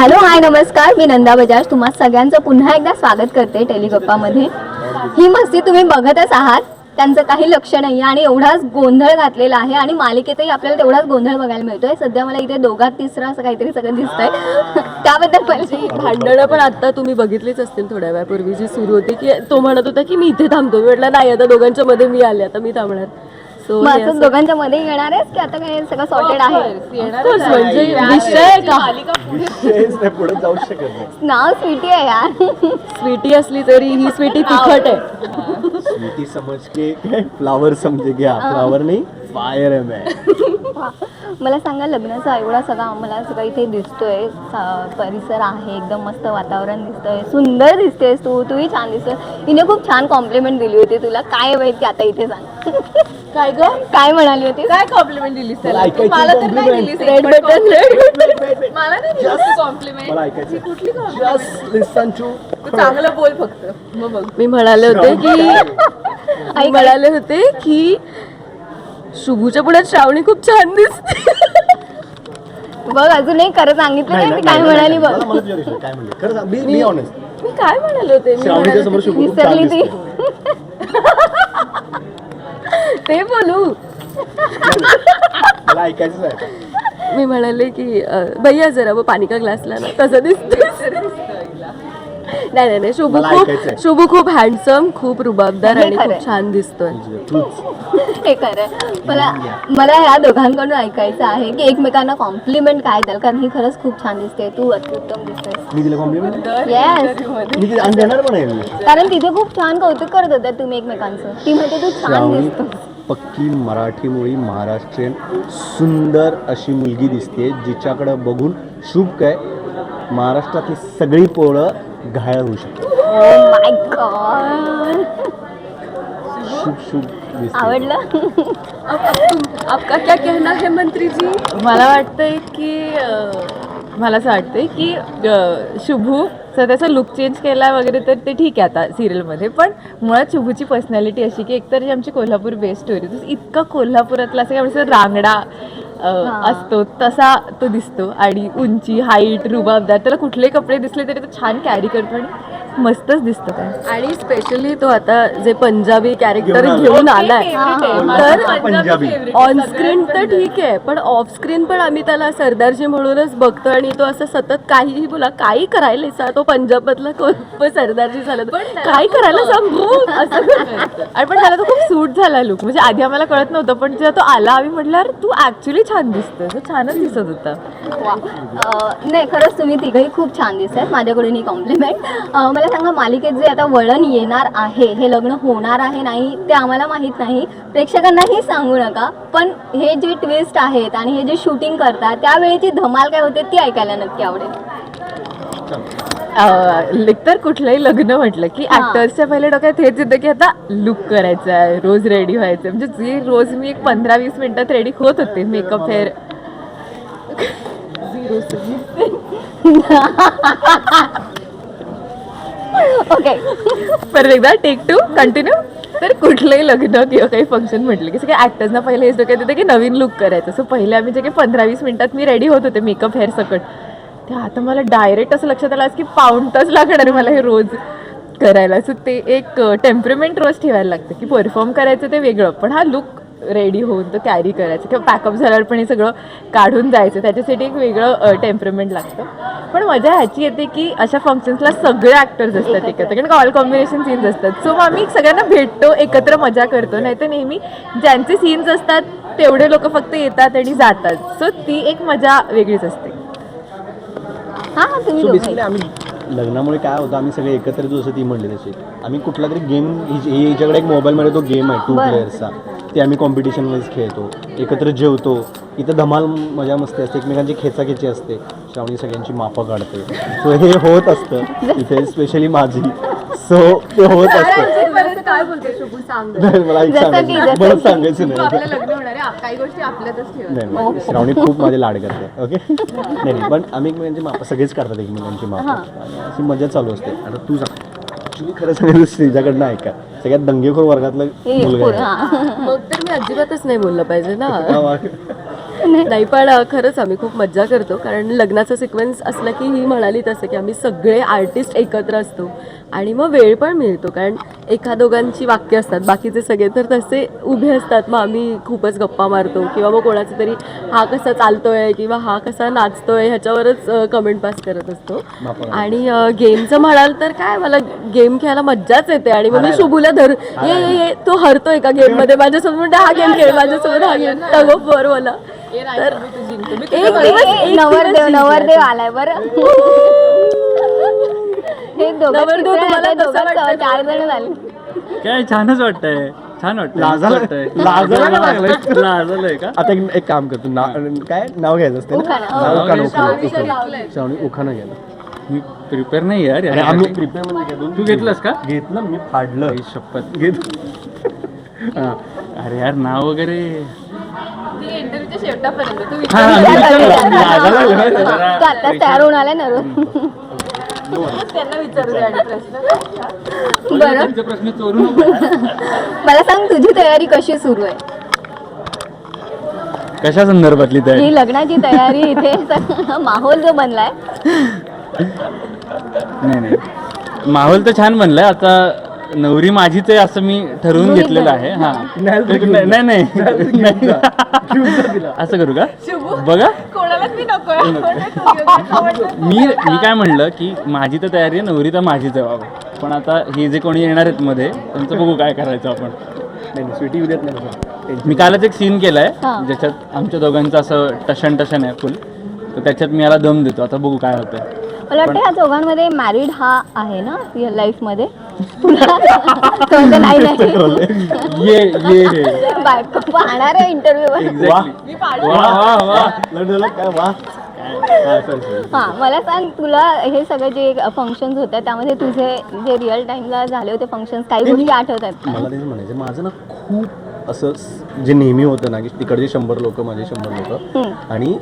Hello hi नमस्कार, मी नंदा बजाज तुम्हा सगळ्यांचं पुन्हा एकदा स्वागत करते टेलिगप्पामध्ये. ही मस्ती तुम्ही बघतच आहात, त्यांचं काही लक्ष नाही आणि एवढाच गोंधळ घातलेला आहे आणि मालिकेतही आपल्याला तेवढाच गोंधळ बघायला मिळतोय. सध्या मला इथे दोघात तिसरा असं काहीतरी सगळं दिसतंय. त्याबद्दल पहिली भांडणं पण आता तुम्ही बघितलीच असतील थोड्या वेळापूर्वी जी सुरू होती की तो म्हणत होता की मी इथे थांबतो. मी म्हटलं नाही, आता दोघांच्या मध्ये मी आले, आता मी थांबणार. सो असं दोघांच्या मध्ये येणार आहेस की आता काय सगळं सॉर्टेड आहे? म्हणजे विषय का पुढे जाऊ शकत नाही. नाव स्वीटी आहे यार. स्वीटी असली तरी ही स्वीटी तिखट आहे. स्वीटी समझ के फ्लावर समझे क्या? फ्लावर नहीं फायर है मैं. मला सांगा, लग्नाचा एवढा सगळा आम्हाला सगळं इथे दिसतोय, परिसर आहे, एकदम मस्त वातावरण दिसतंय, सुंदर दिसतेस तूही छान दिसतोय. हिने खूप छान कॉम्प्लिमेंट दिली होती तुला, काय माहित की आता इथे सांग. काय ग, काय म्हणाली होती? काय कॉम्प्लिमेंट दिलीस त्याला? ऐकायची मला तर नाही compliment. दिलीस. रेड बटन मला नाही दिलीस कॉम्प्लिमेंट. मला ऐकायचं. कुठली Just listen to. तू चांगलं बोल फक्त. मग बघ, मी म्हणाले होते की शुभूच्या पुढे श्रावणी खूप छान दिसते. बघ अजून एक खरं सांगितलं नाही, ती काय म्हणाली बघ. मला तुझ्या विषयी काय म्हणले? खरं सांग, be honest. मी काय म्हणाले होते? श्रावणीच्या समोर शुभ खूप छान विसरली ती. दिसते. ते बोलू. मला ऐकायचंच आहे. मी म्हणाले की भैया जरा वो पाणी का ग्लास लाना, तसं दिसतं. नाही मला ऐकायचंय. शुभू खूप हँडसम, खूप रुबाबदार हे आणि खरंय. खूप छान दिसतोय. तूच. हे खरंय. मला ह्या दोघांकडून ऐकायचं आहे की एकमेकांना कॉम्प्लिमेंट काय द्याल, कारण ही खरंच खूप छान दिसते, तू अत्युत्तम दिसतेस. मी तिला कॉम्प्लिमेंट येस, मी तिला आणि देणार पण आहे मी. कारण तिथे खूप छान कौतुक करत होत्या तुम्ही एकमेकांचं. ती म्हणते तू छान श्रावणी दिसतो. पक्की मराठी मुळी महाराष्ट्रीयन सुंदर अशी मुलगी दिसते, जिच्याकडे बघून शुभ काय महाराष्ट्रातली सगळी पोळं घायल होऊ शकतात. Oh my God. शुभ शुभ दिसते. आवडलं? आपका क्या कहना है मंत्री जी? मला वाटतंय की मला असं वाटतंय की शुभू त्याचा लुक चेंज केला वगैरे तर ते ठीक आहे आता सिरियलमध्ये, पण मुळात शुभूची पर्सनॅलिटी अशी की एकतर जी आमची कोल्हापूर बेस्ट स्टोरी, इतका कोल्हापुरातला असं काय रांगडा असतो तसा तो दिसतो आणि उंची, हाईट, रुबाबदार, त्याला कुठले कपडे दिसले तरी तो छान कॅरी करतो आणि मस्तच दिसतो काय. आणि स्पेशली तो आता जे पंजाबी कॅरेक्टर घेऊन आलाय तर पंजाबी ऑन स्क्रीन तर ठीक आहे, पण ऑफ स्क्रीन पण आम्ही त्याला सरदारजी म्हणूनच बघतो आणि तो असं सतत काहीही बोला, काही करायला तो पंजाबातला सरदारजी झाला, काय करायला सांगू असं. आणि पण त्याला तो खूप सूट झाला लुक, म्हणजे आधी आम्हाला कळत नव्हतं, पण जेव्हा तो आला आम्ही म्हटलं तू ऍक्च्युली छान दिसतोय, तो छानच दिसत होता. नाही खरंच तुम्ही तिघही खूप छान दिसतात, माझ्याकडून ही कॉम्प्लिमेंट. मला सांगा, मालिकेत जे आता वळण येणार आहे, हे लग्न होणार आहे नाही ते आम्हाला माहीत नाही, प्रेक्षकांनाही सांगू नका, पण हे जे ट्विस्ट आहेत आणि हे जे शूटिंग करतात त्यावेळेची धमाल काय होते ती ऐकायला नक्की आवडेल. तर कुठलंही लग्न म्हटलं की ऍक्टर्सच्या पहिल्या डोक्यात हेच येतं की आता लुक करायचं आहे, रोज रेडी व्हायचं, म्हणजे जे रोज मी एक 15-20 मिनिटात रेडी होत होते, मेकअप हेअर ओके, परत एकदा टेक 2 कंटिन्यू. तर कुठलंही लग्न किंवा काही फंक्शन म्हटलं की सगळ्या ऍक्टर्सना पहिले हेच डोक्यात येतं की नवीन लुक करायचं. सो पहिले आम्ही जे काही 15-20 मिनिटात मी रेडी होत होते मेकअप हेअर सकट, ते आता मला डायरेक्ट असं लक्षात आलं की पाऊण तास लागणार आहे मला हे रोज करायला. सो ते एक टेम्परमेंट रोज ठेवायला लागतं की परफॉर्म करायचं ते वेगळं, पण हा लुक रेडी होऊन तो कॅरी करायचं किंवा पॅकअप झाल्यावर पण हे सगळं काढून जायचं, त्याच्यासाठी एक वेगळं टेम्परमेंट लागतं. पण मजा ह्याची येते की अशा फंक्शन्सला सगळे ॲक्टर्स असतात एकत्र, कारण ऑल कॉम्बिनेशन सीन्स असतात. सो मग आम्ही सगळ्यांना भेटतो, एकत्र मजा करतो. नाही तर नेहमी ज्यांचे सीन्स असतात तेवढे लोक फक्त येतात आणि जातात, सो ती एक मजा वेगळीच असते. हां तुम्ही सो दोघंही. बेसिकली आम्ही लग्नामुळे काय होतं, आम्ही सगळे एकत्र जो असं ती म्हणले तसे आम्ही कुठला तरी गेम, हिच्याकडे एक मोबाईलमध्ये तो गेम आहे 2 प्लेयर्सचा, ते आम्ही कॉम्पिटिशनमध्येच खेळतो, एकत्र जेवतो, इथं धमाल मजा मस्ती असते, एकमेकांची खेचाखेची असते, श्रावणी सगळ्यांची मापं काढते. सो हे होत असतं इथे, स्पेशली माझी. सो ते होत असतं. काय बोलते शुभू, सांग. नाही मला एक सांगायचं, मला सांगायचं नाही. लग्न होणार आहे, काही गोष्टी आपल्यातच ठेवा. नाही श्रावणी खूप माझे लाड करते. ओके नाही पण आम्ही एकमेकांची मापं सगळेच काढतात, एकमेकांची मापं आणि अशी मजा चालू असते. आता तू सांग, ॲक्च्युली खरं सांगायचं श्रीजाकडनं ऐका, सगळ्यात दंगेखोर वर्गातला मुलगा आहे. मग तर मी अजिबातच नाही बोललं पाहिजे ना. नाही पण खरंच आम्ही खूप मज्जा करतो कारण लग्नाचा सिक्वेन्स असला की ही म्हणाली तसं की आम्ही सगळे आर्टिस्ट एकत्र असतो आणि मग वेळ पण मिळतो कारण एका दोघांची वाक्य असतात बाकीचे सगळे तर तसे उभे असतात मग आम्ही खूपच गप्पा मारतो किंवा मग कोणाचं तरी हा कसा चालतोय किंवा हा कसा नाचतोय ह्याच्यावरच कमेंट पास करत असतो आणि गेमचं म्हणाल तर काय मला गेम खेळायला मज्जाच येते आणि मग मी शुभूला धर ये ये ये तो हरतोय का गेम मध्ये माझ्यासोबत म्हणते हा गेम खेळ माझ्यासोबत हा गेम टग ऑफ वॉर मला तर नवरदेव आलाय बरं. हे दोघं नवरदेव तिसरं तुम्हाला आता कसं दोघं वाटतंय? 4 जण झाले. काय छानच वाटतंय, छान लाजायला लागलंय. लाजलंय का? आता एक काम करतो काय नाव घ्यायचं असते उखाणा. ना उखाणा श्रावणी श्रावणी उखाणा घ्यायला. मी प्रिपेअर नाही यार अरे आम्ही प्रिपेअर मध्ये तू घेतलंस का? घेतलं मी फाडलं आई शपथ. घेत अरे यार नाव वगैरे इंटरव्ह्यूच्या शेवटापर्यंत तू हा, हा, मी विचारलं. लाजायला लागलं. तू आत्ताच तयार होऊन आलाय ना रो. त्यांना विचारू दे आणि प्रश्न बरं त्यांचे प्रश्न चोरू नको. मला सांग तुझी तयारी कशी सुरू आहे? कशा संदर्भातली तयारी? ही लग्नाची तयारी इथे माहोल जो बनलाय नाही नाही, माहोल तर छान बनलाय. आता नवरी माझीच आहे असं मी ठरवून गृहीत घेतलेलं आहे. हा नाही नाही असं करू का? बघा कोणालाच मी नकोय मी काय म्हणलं की माझी तर तयारी आहे, नवरी तर माझीच आहे बाबा. पण आता हे जे कोणी येणार आहेत मध्ये त्यांचं बघू काय करायचं आपण. नाही स्वीटी उद्यात नाही. मी कालच एक सीन केलाय हा. ज्याच्यात आमच्या दोघांचं असं टशन आहे फुल. तर त्याच्यात मी याला दम देतो, आता बघू काय होतंय. मला वाटतं ह्या चौघांमध्ये मॅरिड हा आहे ना रिअल लाईफ मध्ये तुला तो म्हणतो नाही नाही ये बायको पाहणार आहे इंटरव्ह्यू वर. एक्झॅक्टली. वा वा वा. लढलं काय वा. हा मला सांग तुला हे सगळे जे फंक्शन्स होते त्यामध्ये तुझे जे रिअल टाइमला झाले होते फंक्शन्स काही गोष्टी आठवतात का? मला तेच म्हणायचं माझं ना खूप असं जे नेहमी होतं ना की तिकडचे 100 लोक माझे 100 लोक आणि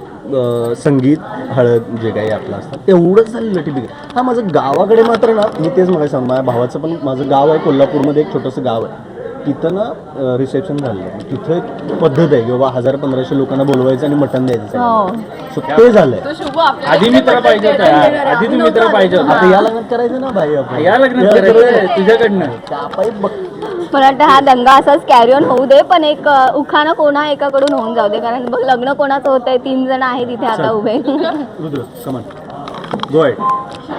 संगीत हळद जे काही आपलं असतं तेवढंच झालेलं ठीक आहे. हा माझं गावाकडे मात्र ना मी तेच मला सांग माझ्या भावाचं पण माझं गाव आहे कोल्हापूरमध्ये एक छोटंसं गाव आहे. तिथं ना रिसेप्शन झालं तिथं एक पद्धत आहे की बाबा 1000-1500 लोकांना बोलवायचं आणि मटण द्यायचं हो. सो ते झालंय. आधी मित्र पाहिजे होता यार, आधी तू मित्र पाहिजे आता होता. या लग्नात करायचं ना भाई आपण या लग्नात करायचं तुझ्याकडनं. त्यापायी बघ मला वाटतं हा दंगा असाच कॅरी ऑन होऊ दे पण एक उखाणा कोणा एकाकडून होऊन जाऊ दे कारण बघ लग्न कोणाचं होतंय 3 जण आहेत इथे आता उभे. रुद्र कमान गो अहेड.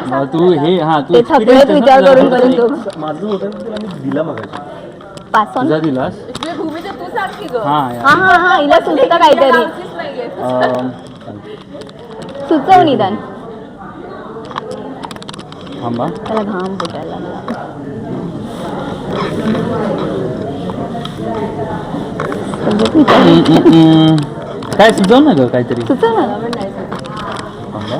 मग तू हे हा तू ते थकलेत विचार करून करून तो माझं होतं ना तुला मी दिला मगाशी. Pass on. तुझा दिलास. भूमीचं तू सांग की ग हा यार. हा हा हा हिला सुचतं काहीतरी नाहीये सुचव निदान. थांबा. त्याला घाम फुटायला लागला. काय सुचव ना ग काहीतरी. सुचव ना. थांबा.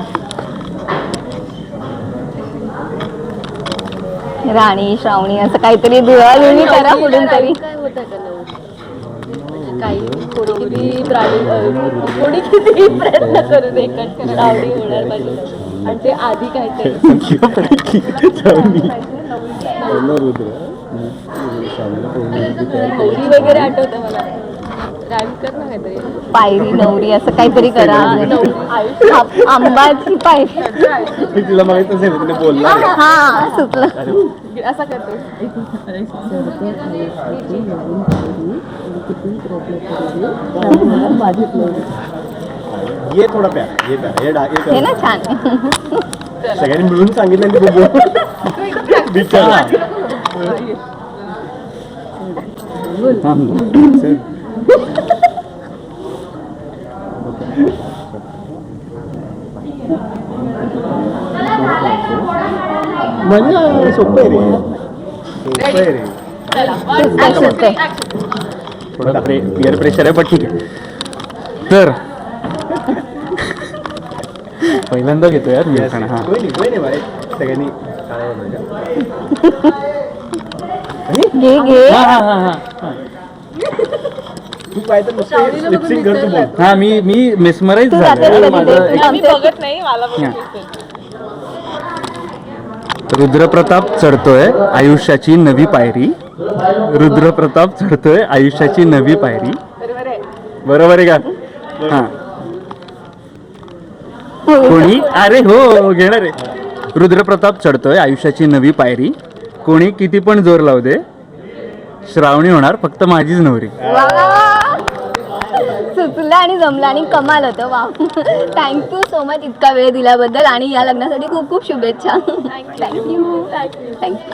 राणी श्रावणी असं काहीतरी जुळवाजुळवी करा कुठून तरी. काही कोणी किती कोणी किती प्रयत्न करू दे कट करून आवडी होणार माझी आणि ते आधी काहीतरी नवरी वगैरे आठवतं मला राईम कर ना काहीतरी पायरी नवरी असं काहीतरी करा. आंबाची पायरी. तिला माहित असेल तिने बोलला. हा सुचलं. असा करतो ये थोडा प्यार ये प्यार हे ना छान आहे. सगळ्यांनी मिळून सांगितलं की तू बिचारा. चल. म्हणजे सोपं आहे रे सोपं आहे रे. सुचतंय. थोडं पिअर प्रेशर आहे पण ठीक आहे. तर पहिल्यांदा घेतो यार मी खाणं. हा कोई नाही बाई सगळ्यांनी टाळ्या वाजवायच्या. घे घे. हा हा हा हा. तू पाहिजे नुसतं लिपसिंग कर तू बोल. हा मी मेस्मराईज तू जाते झालो. कधी माझं ते? एक मी बघत नाही मला हा. बघत रुद्रप्रताप चढतोय आयुष्याची नवी पायरी. रुद्रप्रताप चढतोय आयुष्याची नवी पायरी. बरोबर आहे बरोबर आहे का? हां कोणी अरे हो घेणार आहे. रुद्रप्रताप चढतोय आयुष्याची नवी पायरी, कोणी किती पण जोर लावू दे, श्रावणी होणार फक्त माझीच नवरी. वा सुचलं आणि जमलं आणि कमाल होतं. वा थँक्यू सो मच इतका वेळ दिल्याबद्दल आणि या लग्नासाठी खूप खूप शुभेच्छा. थँक्यू.